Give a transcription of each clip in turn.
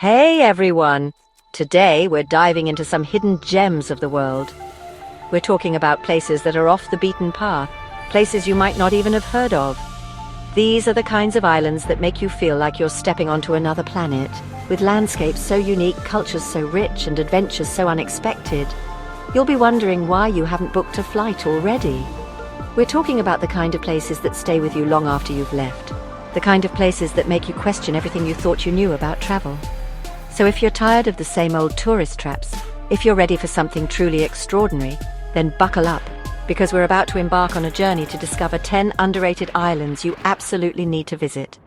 Hey everyone! Today we're diving into some hidden gems of the world. We're talking about places that are off the beaten path, places you might not even have heard of. These are the kinds of islands that make you feel like you're stepping onto another planet, with landscapes so unique, cultures so rich, and adventures so unexpected. You'll be wondering why you haven't booked a flight already. We're talking about the kind of places that stay with you long after you've left, the kind of places that make you question everything you thought you knew about travel. So if you're tired of the same old tourist traps, if you're ready for something truly extraordinary, then buckle up, because we're about to embark on a journey to discover 10 underrated islands you absolutely need to visit.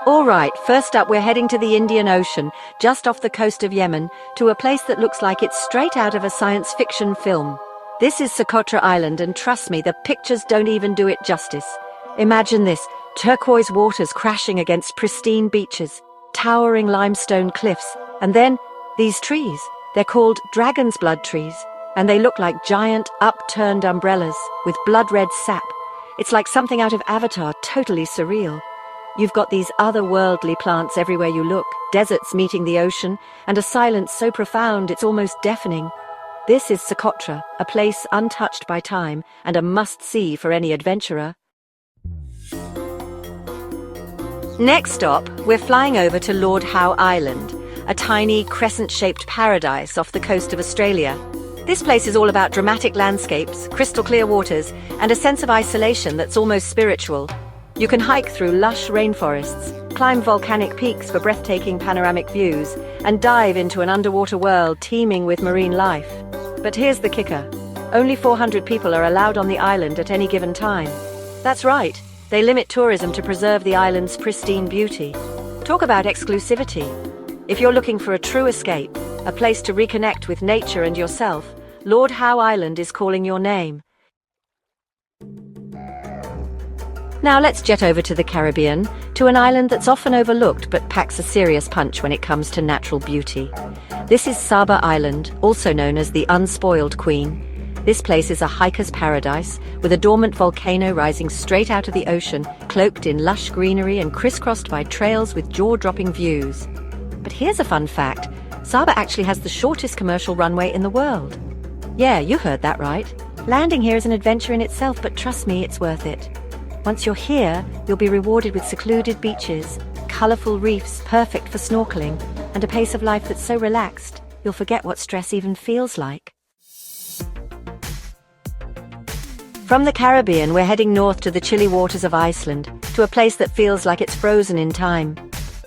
All right, first up we're heading to the Indian Ocean, just off the coast of Yemen, to a place that looks like it's straight out of a science fiction film. This is Socotra Island, and trust me, the pictures don't even do it justice. Imagine this. Turquoise waters crashing against pristine beaches, towering limestone cliffs, and then these trees. They're called dragon's blood trees, and they look like giant, upturned umbrellas with blood-red sap. It's like something out of Avatar, totally surreal. You've got these otherworldly plants everywhere you look, deserts meeting the ocean, and a silence so profound it's almost deafening. This is Socotra, a place untouched by time and a must-see for any adventurer. Next stop, we're flying over to Lord Howe Island, a tiny crescent-shaped paradise off the coast of Australia. This place is all about dramatic landscapes, crystal clear waters, and a sense of isolation that's almost spiritual. You can hike through lush rainforests, climb volcanic peaks for breathtaking panoramic views, and dive into an underwater world teeming with marine life. But here's the kicker. Only 400 people are allowed on the island at any given time. That's right. They limit tourism to preserve the island's pristine beauty. Talk about exclusivity. If you're looking for a true escape, a place to reconnect with nature and yourself, Lord Howe Island is calling your name. Now let's jet over to the Caribbean, to an island that's often overlooked but packs a serious punch when it comes to natural beauty. This is Saba Island, also known as the Unspoiled Queen. This place is a hiker's paradise, with a dormant volcano rising straight out of the ocean, cloaked in lush greenery and crisscrossed by trails with jaw-dropping views. But here's a fun fact. Saba actually has the shortest commercial runway in the world. Yeah, you heard that right. Landing here is an adventure in itself, but trust me, it's worth it. Once you're here, you'll be rewarded with secluded beaches, colourful reefs perfect for snorkeling, and a pace of life that's so relaxed, you'll forget what stress even feels like. From the Caribbean, we're heading north to the chilly waters of Iceland, to a place that feels like it's frozen in time.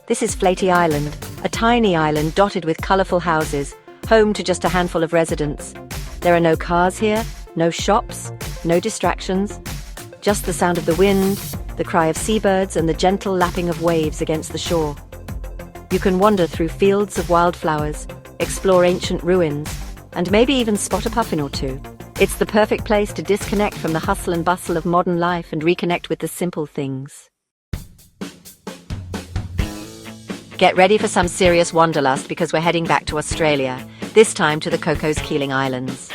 This is Flaty Island, a tiny island dotted with colourful houses, home to just a handful of residents. There are no cars here, no shops, no distractions, just the sound of the wind, the cry of seabirds, and the gentle lapping of waves against the shore. You can wander through fields of wildflowers, explore ancient ruins, and maybe even spot a puffin or two. It's the perfect place to disconnect from the hustle and bustle of modern life and reconnect with the simple things. Get ready for some serious wanderlust, because we're heading back to Australia, this time to the Cocos Keeling Islands.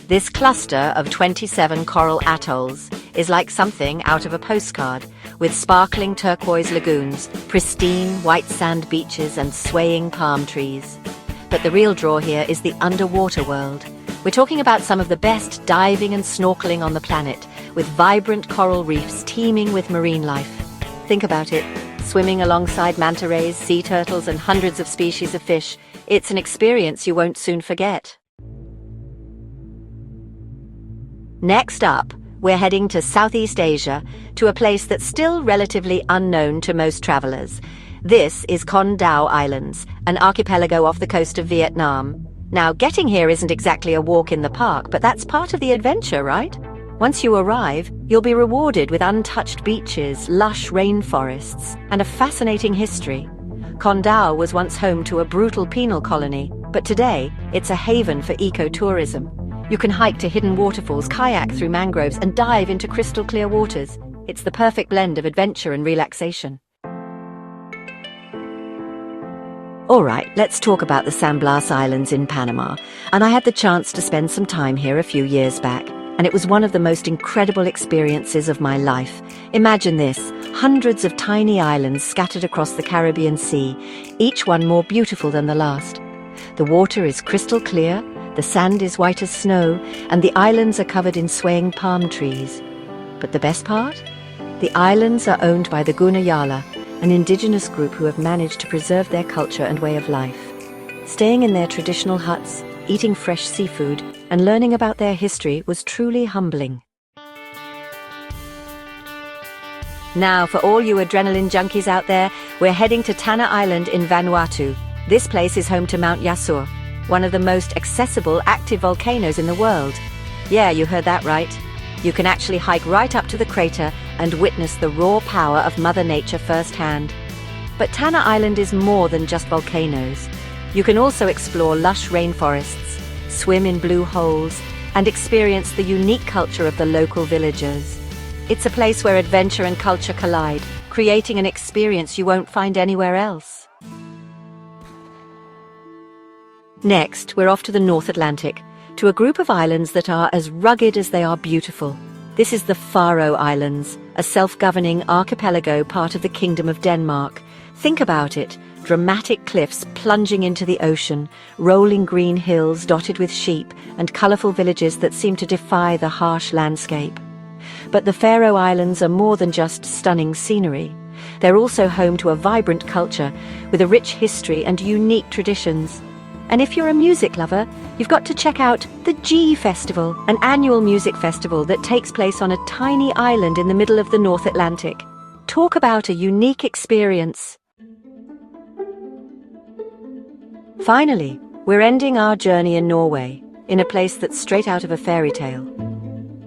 This cluster of 27 coral atolls is like something out of a postcard, with sparkling turquoise lagoons, pristine white sand beaches, and swaying palm trees. But the real draw here is the underwater world. We're talking about some of the best diving and snorkeling on the planet, with vibrant coral reefs teeming with marine life. Think about it, swimming alongside manta rays, sea turtles, and hundreds of species of fish. It's an experience you won't soon forget. Next up, we're heading to Southeast Asia, to a place that's still relatively unknown to most travelers. This is Con Dao Islands, an archipelago off the coast of Vietnam. Now, getting here isn't exactly a walk in the park, but that's part of the adventure, right? Once you arrive, you'll be rewarded with untouched beaches, lush rainforests, and a fascinating history. Con Dao was once home to a brutal penal colony, but today it's a haven for ecotourism. You can hike to hidden waterfalls, kayak through mangroves, and dive into crystal clear waters. It's the perfect blend of adventure and relaxation. All right, let's talk about the San Blas Islands in Panama. And I had the chance to spend some time here a few years back, and it was one of the most incredible experiences of my life. Imagine this, hundreds of tiny islands scattered across the Caribbean Sea, each one more beautiful than the last. The water is crystal clear, the sand is white as snow, and the islands are covered in swaying palm trees. But the best part? The islands are owned by the Gunayala, an indigenous group who have managed to preserve their culture and way of life. Staying in their traditional huts, eating fresh seafood, and learning about their history was truly humbling. Now, for all you adrenaline junkies out there, we're heading to Tanna Island in Vanuatu. This place is home to Mount Yasur, one of the most accessible active volcanoes in the world. Yeah, you heard that right. You can actually hike right up to the crater and witness the raw power of Mother Nature firsthand. But Tanna Island is more than just volcanoes. You can also explore lush rainforests, swim in blue holes, and experience the unique culture of the local villagers. It's a place where adventure and culture collide, creating an experience you won't find anywhere else. Next, we're off to the North Atlantic, to a group of islands that are as rugged as they are beautiful. This is the Faroe Islands, a self-governing archipelago part of the Kingdom of Denmark. Think about it, dramatic cliffs plunging into the ocean, rolling green hills dotted with sheep, and colourful villages that seem to defy the harsh landscape. But the Faroe Islands are more than just stunning scenery. They're also home to a vibrant culture, with a rich history and unique traditions. And if you're a music lover, you've got to check out the G Festival, an annual music festival that takes place on a tiny island in the middle of the North Atlantic. Talk about a unique experience. Finally, we're ending our journey in Norway, in a place that's straight out of a fairy tale.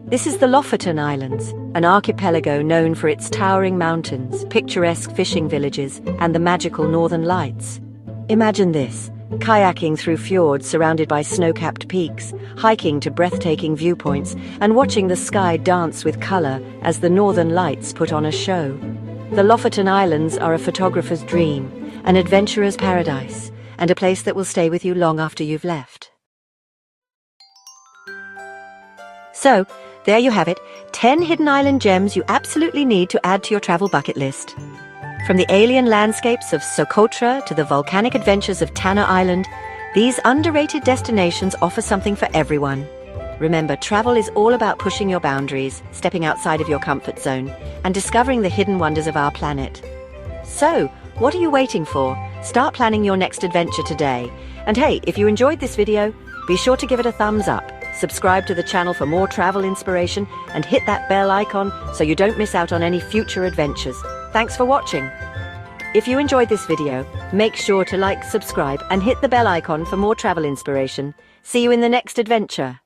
This is the Lofoten Islands, an archipelago known for its towering mountains, picturesque fishing villages, and the magical northern lights. Imagine this: kayaking through fjords surrounded by snow-capped peaks, hiking to breathtaking viewpoints, and watching the sky dance with colour as the northern lights put on a show. The Lofoten Islands are a photographer's dream, an adventurer's paradise, and a place that will stay with you long after you've left. So, there you have it, 10 hidden island gems you absolutely need to add to your travel bucket list. From the alien landscapes of Socotra to the volcanic adventures of Tanna Island, these underrated destinations offer something for everyone. Remember, travel is all about pushing your boundaries, stepping outside of your comfort zone, and discovering the hidden wonders of our planet. So, what are you waiting for? Start planning your next adventure today. And hey, if you enjoyed this video, be sure to give it a thumbs up. Subscribe to the channel for more travel inspiration and hit that bell icon so you don't miss out on any future adventures. Thanks for watching. If you enjoyed this video, make sure to like, subscribe, and hit the bell icon for more travel inspiration. See you in the next adventure.